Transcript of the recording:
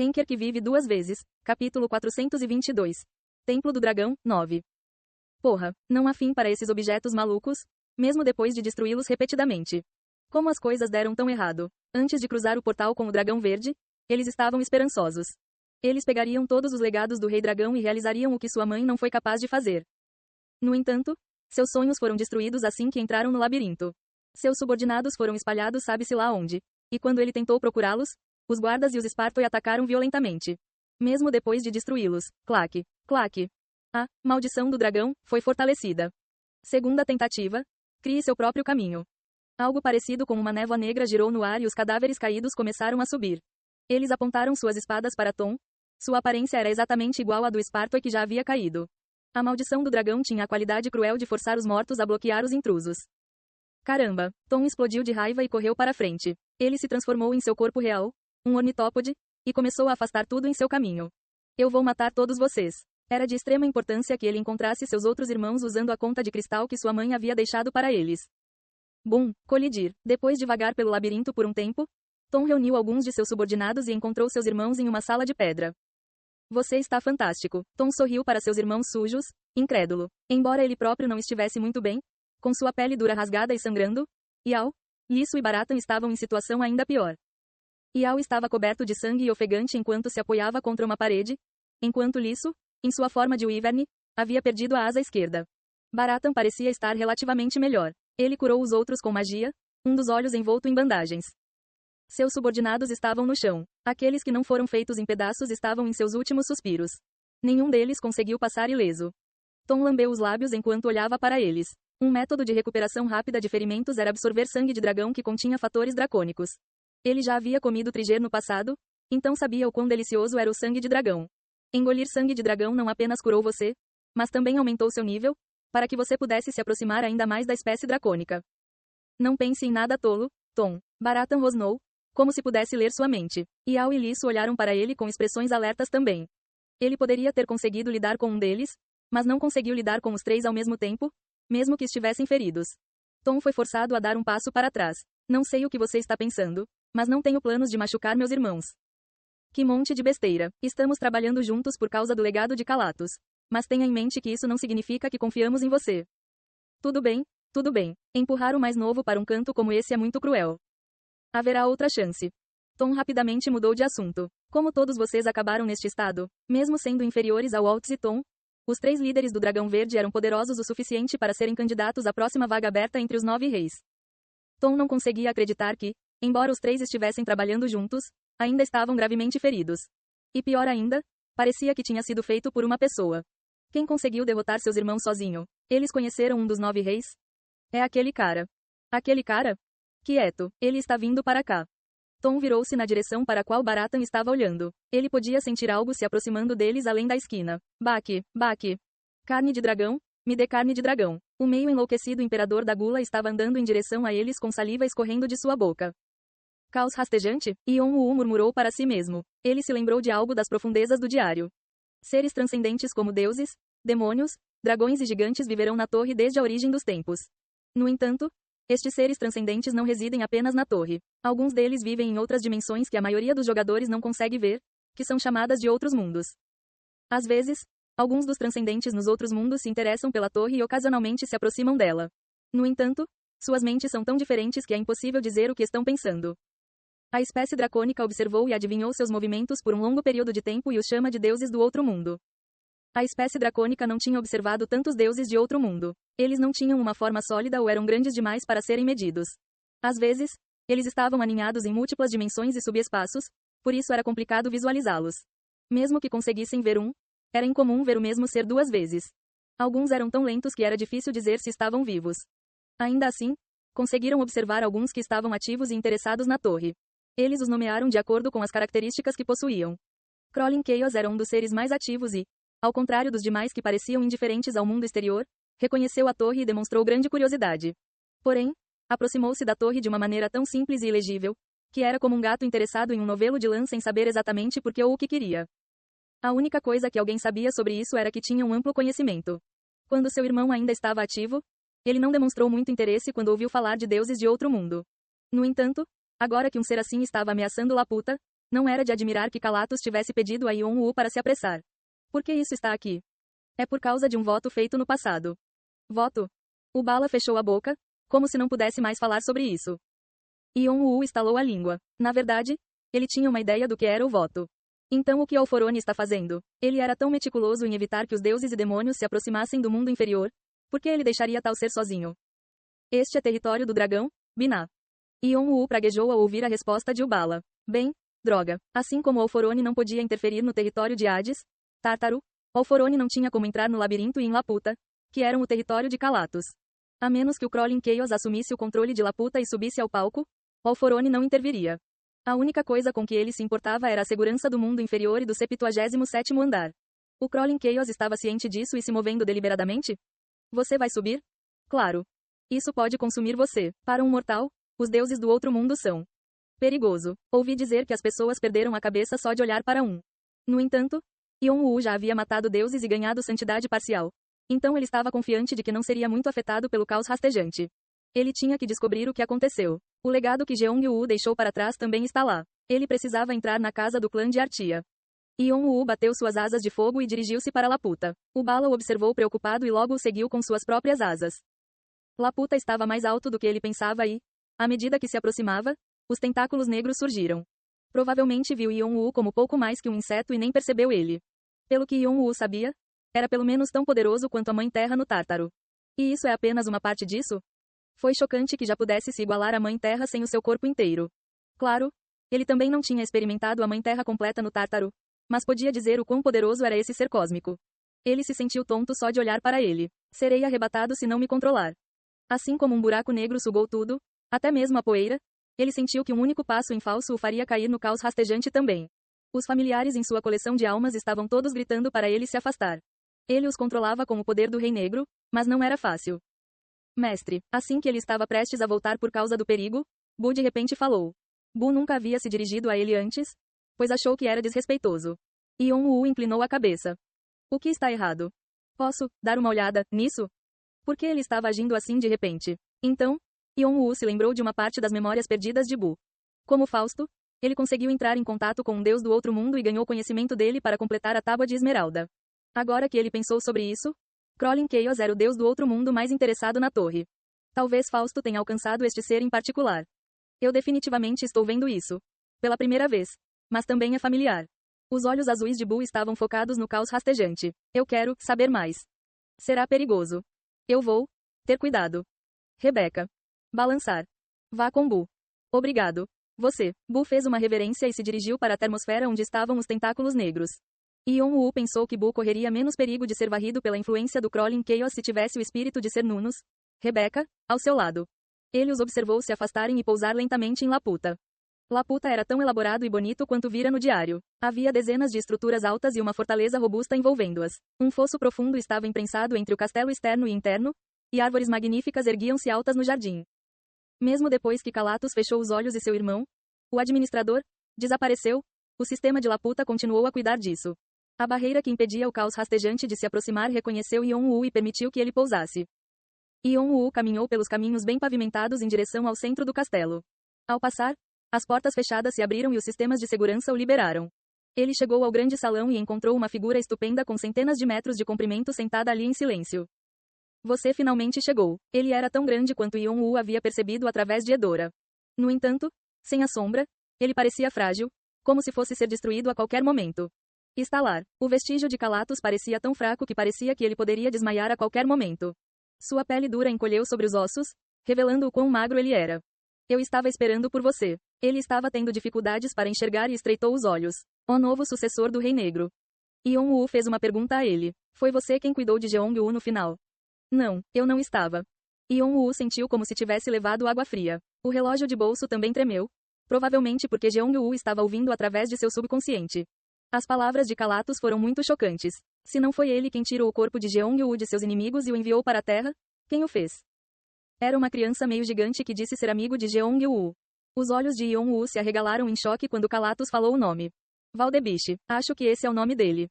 Henker que vive duas vezes. Capítulo 422. Templo do Dragão, 9. Porra, não há fim para esses objetos malucos, mesmo depois de destruí-los repetidamente. Como as coisas deram tão errado. Antes de cruzar o portal com o Dragão Verde, eles estavam esperançosos. Eles pegariam todos os legados do Rei Dragão e realizariam o que sua mãe não foi capaz de fazer. No entanto, seus sonhos foram destruídos assim que entraram no labirinto. Seus subordinados foram espalhados sabe-se lá onde. E quando ele tentou procurá-los, os guardas e os Spartoi atacaram violentamente. Mesmo depois de destruí-los, claque, claque. A maldição do dragão foi fortalecida. Segunda tentativa, crie seu próprio caminho. Algo parecido com uma névoa negra girou no ar e os cadáveres caídos começaram a subir. Eles apontaram suas espadas para Tom. Sua aparência era exatamente igual à do Spartoi que já havia caído. A maldição do dragão tinha a qualidade cruel de forçar os mortos a bloquear os intrusos. Caramba! Tom explodiu de raiva e correu para frente. Ele se transformou em seu corpo real, um ornitópode, e começou a afastar tudo em seu caminho. Eu vou matar todos vocês. Era de extrema importância que ele encontrasse seus outros irmãos usando a conta de cristal que sua mãe havia deixado para eles. Bum! Colidir. Depois de vagar pelo labirinto por um tempo, Tom reuniu alguns de seus subordinados e encontrou seus irmãos em uma sala de pedra. Você está fantástico. Tom sorriu para seus irmãos sujos, incrédulo. Embora ele próprio não estivesse muito bem, com sua pele dura rasgada e sangrando, Yao, Lisso e Baratan estavam em situação ainda pior. Yao estava coberto de sangue e ofegante enquanto se apoiava contra uma parede, enquanto Lisso, em sua forma de Wyvern, havia perdido a asa esquerda. Baratan parecia estar relativamente melhor. Ele curou os outros com magia, um dos olhos envolto em bandagens. Seus subordinados estavam no chão. Aqueles que não foram feitos em pedaços estavam em seus últimos suspiros. Nenhum deles conseguiu passar ileso. Tom lambeu os lábios enquanto olhava para eles. Um método de recuperação rápida de ferimentos era absorver sangue de dragão que continha fatores dracônicos. Ele já havia comido Trigger no passado, então sabia o quão delicioso era o sangue de dragão. Engolir sangue de dragão não apenas curou você, mas também aumentou seu nível, para que você pudesse se aproximar ainda mais da espécie dracônica. Não pense em nada tolo, Tom. Baratan rosnou, como se pudesse ler sua mente. Yao e Lisso olharam para ele com expressões alertas também. Ele poderia ter conseguido lidar com um deles, mas não conseguiu lidar com os três ao mesmo tempo, mesmo que estivessem feridos. Tom foi forçado a dar um passo para trás. Não sei o que você está pensando, mas não tenho planos de machucar meus irmãos. Que monte de besteira. Estamos trabalhando juntos por causa do legado de Calatos. Mas tenha em mente que isso não significa que confiamos em você. Tudo bem, tudo bem. Empurrar o mais novo para um canto como esse é muito cruel. Haverá outra chance. Tom rapidamente mudou de assunto. Como todos vocês acabaram neste estado, mesmo sendo inferiores ao Waltz e Tom, os três líderes do Dragão Verde eram poderosos o suficiente para serem candidatos à próxima vaga aberta entre os 9 reis. Tom não conseguia acreditar que, embora os três estivessem trabalhando juntos, ainda estavam gravemente feridos. E pior ainda, parecia que tinha sido feito por uma pessoa. Quem conseguiu derrotar seus irmãos sozinho? Eles conheceram um dos 9 reis? É aquele cara. Aquele cara? Quieto, ele está vindo para cá. Tom virou-se na direção para a qual Baratan estava olhando. Ele podia sentir algo se aproximando deles além da esquina. Baque, baque. Carne de dragão? Me dê carne de dragão. O meio enlouquecido imperador da gula estava andando em direção a eles com saliva escorrendo de sua boca. Caos rastejante? Yon-Wu murmurou para si mesmo. Ele se lembrou de algo das profundezas do diário. Seres transcendentes como deuses, demônios, dragões e gigantes viverão na torre desde a origem dos tempos. No entanto, estes seres transcendentes não residem apenas na torre. Alguns deles vivem em outras dimensões que a maioria dos jogadores não consegue ver, que são chamadas de outros mundos. Às vezes, alguns dos transcendentes nos outros mundos se interessam pela torre e ocasionalmente se aproximam dela. No entanto, suas mentes são tão diferentes que é impossível dizer o que estão pensando. A espécie dracônica observou e adivinhou seus movimentos por um longo período de tempo e os chama de deuses do outro mundo. A espécie dracônica não tinha observado tantos deuses de outro mundo. Eles não tinham uma forma sólida ou eram grandes demais para serem medidos. Às vezes, eles estavam aninhados em múltiplas dimensões e subespaços, por isso era complicado visualizá-los. Mesmo que conseguissem ver um, era incomum ver o mesmo ser duas vezes. Alguns eram tão lentos que era difícil dizer se estavam vivos. Ainda assim, conseguiram observar alguns que estavam ativos e interessados na torre. Eles os nomearam de acordo com as características que possuíam. Crawling Chaos era um dos seres mais ativos e, ao contrário dos demais que pareciam indiferentes ao mundo exterior, reconheceu a torre e demonstrou grande curiosidade. Porém, aproximou-se da torre de uma maneira tão simples e ilegível, que era como um gato interessado em um novelo de lã sem saber exatamente por que ou o que queria. A única coisa que alguém sabia sobre isso era que tinha um amplo conhecimento. Quando seu irmão ainda estava ativo, ele não demonstrou muito interesse quando ouviu falar de deuses de outro mundo. No entanto, agora que um ser assim estava ameaçando Laputa, Não era de admirar que Kalatos tivesse pedido a Yeon-woo para se apressar. Por que isso está aqui? É por causa de um voto feito no passado. Voto? O Bala fechou a boca, como se não pudesse mais falar sobre isso. Yeon-woo estalou a língua. Na verdade, ele tinha uma ideia do que era o voto. Então o que Alforone está fazendo? Ele era tão meticuloso em evitar que os deuses e demônios se aproximassem do mundo inferior, por que ele deixaria tal ser sozinho? Este é território do dragão, Binah. Yeon-woo praguejou ao ouvir a resposta de Ubala. Bem, droga. Assim como Alforone não podia interferir no território de Hades, Tártaro, Alforone não tinha como entrar no labirinto e em Laputa, que eram o território de Kalatos. A menos que o Crawling Chaos assumisse o controle de Laputa e subisse ao palco, Alforone não interviria. A única coisa com que ele se importava era a segurança do mundo inferior e do 77º andar. O Crawling Chaos estava ciente disso e se movendo deliberadamente? Você vai subir? Claro. Isso pode consumir você. Para um mortal, os deuses do outro mundo são perigoso. Ouvi dizer que as pessoas perderam a cabeça só de olhar para um. No entanto, Yeon-woo já havia matado deuses e ganhado santidade parcial. Então ele estava confiante de que não seria muito afetado pelo caos rastejante. Ele tinha que descobrir o que aconteceu. O legado que Jeong-woo deixou para trás também está lá. Ele precisava entrar na casa do clã de Artia. Yeon-woo bateu suas asas de fogo e dirigiu-se para Laputa. O Bala o observou preocupado e logo o seguiu com suas próprias asas. Laputa estava mais alto do que ele pensava e, à medida que se aproximava, os tentáculos negros surgiram. Provavelmente viu Yeon-woo como pouco mais que um inseto e nem percebeu ele. Pelo que Yeon-woo sabia, era pelo menos tão poderoso quanto a Mãe Terra no Tártaro. E isso é apenas uma parte disso? Foi chocante que já pudesse se igualar à Mãe Terra sem o seu corpo inteiro. Claro, ele também não tinha experimentado a Mãe Terra completa no Tártaro, mas podia dizer o quão poderoso era esse ser cósmico. Ele se sentiu tonto só de olhar para ele. Serei arrebatado se não me controlar. Assim como um buraco negro sugou tudo, até mesmo a poeira, ele sentiu que um único passo em falso o faria cair no caos rastejante também. Os familiares em sua coleção de almas estavam todos gritando para ele se afastar. Ele os controlava com o poder do Rei Negro, mas não era fácil. Mestre, assim que ele estava prestes a voltar por causa do perigo, Bu de repente falou. Bu nunca havia se dirigido a ele antes, pois achou que era desrespeitoso. Yeon-woo inclinou a cabeça. O que está errado? Posso dar uma olhada nisso? Por que ele estava agindo assim de repente? Então, Yeon-woo se lembrou de uma parte das memórias perdidas de Bu. Como Fausto, ele conseguiu entrar em contato com um deus do outro mundo e ganhou conhecimento dele para completar a Tábua de Esmeralda. Agora que ele pensou sobre isso, Crawling Chaos era o deus do outro mundo mais interessado na torre. Talvez Fausto tenha alcançado este ser em particular. Eu definitivamente estou vendo isso. Pela primeira vez. Mas também é familiar. Os olhos azuis de Bu estavam focados no caos rastejante. Eu quero saber mais. Será perigoso. Eu vou ter cuidado. Rebeca. Balançar. Vá com Bu. Obrigado. Você. Bu fez uma reverência e se dirigiu para a termosfera onde estavam os tentáculos negros. Yeon-woo pensou que Bu correria menos perigo de ser varrido pela influência do Crawling Chaos se tivesse o espírito de ser Nunus, Rebeca, ao seu lado. Ele os observou se afastarem e pousar lentamente em Laputa. Laputa era tão elaborado e bonito quanto vira no diário. Havia dezenas de estruturas altas e uma fortaleza robusta envolvendo-as. Um fosso profundo estava imprensado entre o castelo externo e interno, e árvores magníficas erguiam-se altas no jardim. Mesmo depois que Kalatos fechou os olhos e seu irmão, o administrador, desapareceu, o sistema de Laputa continuou a cuidar disso. A barreira que impedia o caos rastejante de se aproximar reconheceu Yeon-woo e permitiu que ele pousasse. Yeon-woo caminhou pelos caminhos bem pavimentados em direção ao centro do castelo. Ao passar, as portas fechadas se abriram e os sistemas de segurança o liberaram. Ele chegou ao grande salão e encontrou uma figura estupenda com centenas de metros de comprimento sentada ali em silêncio. Você finalmente chegou. Ele era tão grande quanto Yeon-woo havia percebido através de Edora. No entanto, sem a sombra, ele parecia frágil, como se fosse ser destruído a qualquer momento. Estalar. O vestígio de Kalatos parecia tão fraco que parecia que ele poderia desmaiar a qualquer momento. Sua pele dura encolheu sobre os ossos, revelando o quão magro ele era. Eu estava esperando por você. Ele estava tendo dificuldades para enxergar e estreitou os olhos. O novo sucessor do Rei Negro. Yeon-woo fez uma pergunta a ele. Foi você quem cuidou de Jeong-woo no final? Não, eu não estava. Yeon-woo sentiu como se tivesse levado água fria. O relógio de bolso também tremeu, provavelmente porque Jeong-woo estava ouvindo através de seu subconsciente. As palavras de Kalatos foram muito chocantes. Se não foi ele quem tirou o corpo de Jeong-woo de seus inimigos e o enviou para a Terra, quem o fez? Era uma criança meio gigante que disse ser amigo de Jeong-woo. Os olhos de Yeon-woo se arregalaram em choque quando Kalatos falou o nome. Valdebiche. Acho que esse é o nome dele.